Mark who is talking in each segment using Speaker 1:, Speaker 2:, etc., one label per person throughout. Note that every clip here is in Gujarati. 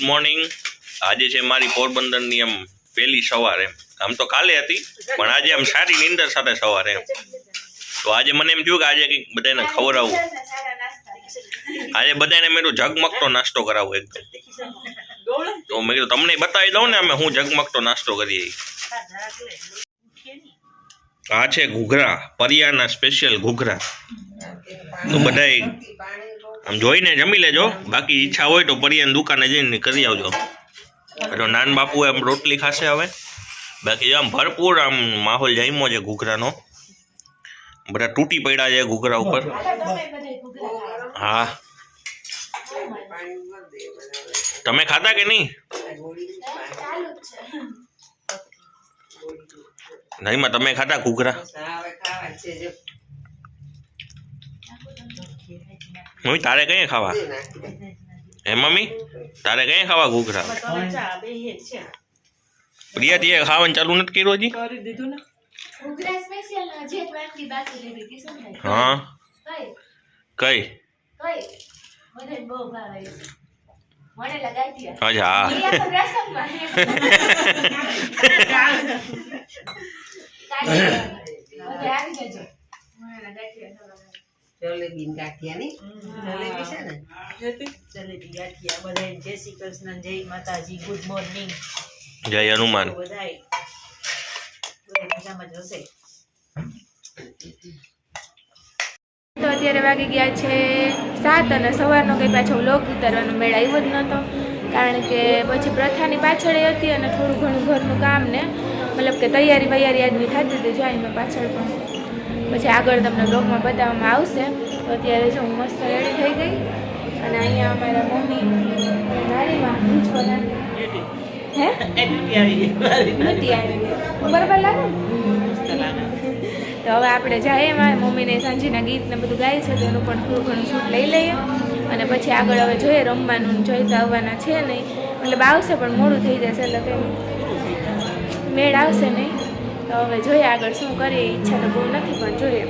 Speaker 1: Good morning. આજે છે મારી પોરબંદરની આમ પહેલી સવાર એમ, આમ તો કાલે હતી પણ આજે આમ સારી નીંદર સાથે સવાર એમ। તો આજે મને એમ થયું કે આજે કંઈક બધાને ખવડાવું, આજે બધાને મેં ઝગમગતો નાસ્તો કરાવું એકદમ। તો મેં કીધું તમને બતાવી દઉં ને અમે હું ઝગમગતો નાસ્તો કરીએ। આ છે ઘૂઘરા, પરિયાના સ્પેશિયલ ઘૂઘરા। તો બધાય આમ જોઈને જમી લેજો, બાકી ઈચ્છા હોય તો પરિયાની દુકાને જઈને કરી આવજો। તો નાન બાપુ આમ રોટલી ખાશે હવે, બાકી આમ ભરપૂર આમ માહોલ જામ્યો છે ઘૂઘરાનો। બધા તૂટી પડ્યા છે ઘૂઘરા ઉપર। હા, તમે ખાતા કે નહીં? નહીં માં તમે ખાતા ઘૂઘરા? મમ્મી તારે કઈ ખાવા હે? મમ્મી તારે કઈ ખાવા ઘૂઘરા? પ્રિયા તે ખાવાનું ચાલુ નથી કર્યું હજી? હા કઈ? અચ્છા
Speaker 2: જલેબી ગાંઠિયા ની જલેબી છે ને, જલેબી ગાંઠિયા બધાય જય શ્રી કૃષ્ણ, જય માતાજી, ગુડ મોર્નિંગ,
Speaker 1: જય હનુમાન।
Speaker 2: બધાય મજામાં જ હશે।
Speaker 3: તો અત્યારે વાગી ગયા છે 7 અને સવારનો કંઈ પાછો વ્લોગ ઉતારવાનો મેળ આવ્યો જ નહોતો, કારણ કે પછી પ્રથાની પાછળ હતી અને થોડું ઘણું ઘરનું કામ ને મતલબ કે તૈયારી આજની થતી હતી જાય મેં પાછળ, પણ પછી આગળ તમને બ્લોગમાં બતાવવામાં આવશે। તો અત્યારે જો હું મસ્ત રેડી થઈ ગઈ અને અહીંયા અમારા મમ્મી નારીમાં હે બરાબર લાગે તો હવે આપણે જઈએ, મારા મમ્મીને સાંજના ગીત ને બધું ગાય છે તો એનું પણ થોડું ઘણું શૂટ લઈ લઈએ અને પછી આગળ હવે જોઈએ રમવાનું જોઈતા આવવાના છે નહીં, મતલબ આવશે પણ મોડું થઈ જશે એટલે કંઈ મેળ આવશે નહીં। તો હવે જોઈએ આગળ શું કરીએ, ઈચ્છા તો બહુ નથી પણ જોઈએ।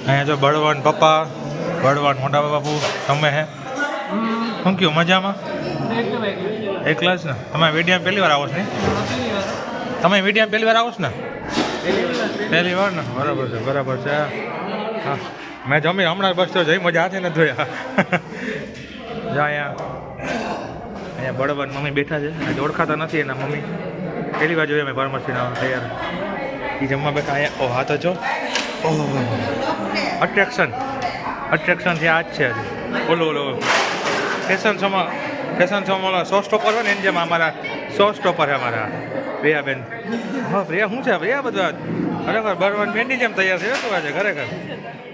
Speaker 4: અહીંયા જો બળવાન પપ્પા, બળવાન મોટા બાપુ, તમે હે શું કયું મજામાં? એકલા જ ને? તમે વીડિયા પહેલી વાર આવો છો ને? તમે વીડિયા પહેલી વાર આવો છો ને? પહેલી વાર ને? બરાબર છે, બરાબર છે. હા, મેં જમી હમણાં બસ તો જઈ મજા હાથે નથી ધોયા. જો અહીંયા બળવાન મમ્મી બેઠા છે, આજે ઓળખાતા નથી એના મમ્મી. પહેલી વાર જોઈએ મેં ફાર્મસીના તૈયાર એ જમવા બેઠા. અહીંયા ઓહ, હા તો જો અટ્રેક્શન છે આ જ છે. ઓલો ફેશન શોમાં ઓલા સો સ્ટોપર હોય ને એની જેમ અમારા સો સ્ટોપર છે અમારા પ્રિયાબેન. હા પ્રિયા શું છે પ્રિયા બધા ખરેખર બળવાન બેનની જેમ તૈયાર છે શું આજે ખરેખર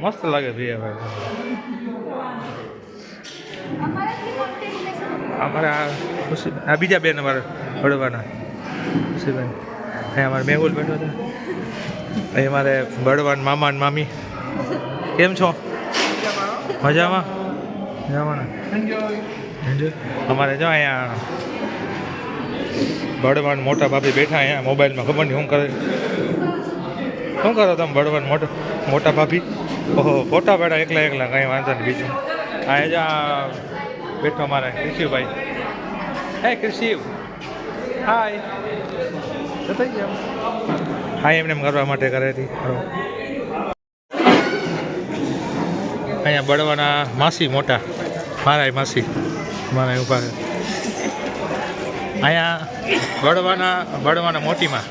Speaker 4: મસ્ત લાગે પ્રિયાભાઈ. અમારા આ બીજા બેન અમારા બળવાના ખુશીબેન. અહીંયા અમારે મેહુલ બેઠો છે. અહીં અમારે બળવાન મામા ને મામી. કેમ છો? મજામાં? મજામાં ને? અમારે જો અહીંયા બળવાન મોટા ભાભી બેઠા અહીંયા મોબાઈલમાં ખબર નહીં શું કરે. શું કરો તમે બળવાન મોટા ભાભી? ઓહો ફોટા બેઠા એકલા કંઈ વાંધો નહીં. બીજું હા એ જ બેઠો અમારે કૃષિભાઈ. હે કૃષિ હાય થઈ ગયા. હા એમને એમ કરવા માટે કરે હતી. અહીંયા બળવાના માસી મોટા મારા માસી મારા ઉભા છે. અહીંયા બળવાના મોટીમાં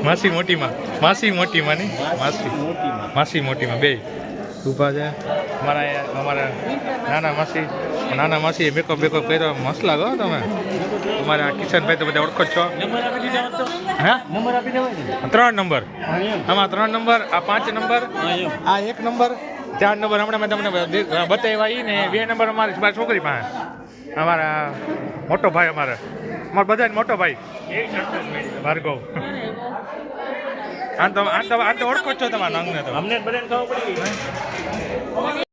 Speaker 4: માસી મોટીમાં નહીં માસી મોટીમાં બે ઊભા છે. અમારા નાના માસી મેકઅપ કર્યો મસ્ત લાગો તમે. અમારા કિશનભાઈ તો બધા ઓળખો જ છો. હા 3 નંબર આમાં 3 નંબર આ 5 નંબર આ 1 નંબર 4 નંબર હમણાં મેં તમને બતાવ્યા એ ને 2 નંબર અમારી છોકરી પાસે અમારા મોટો ભાઈ અમારા બધા મોટો ભાઈ ભાર્ગવ. આ તો ઓળખો જ છો તમારા અંગને તો અમને બધાને ખબર પડી.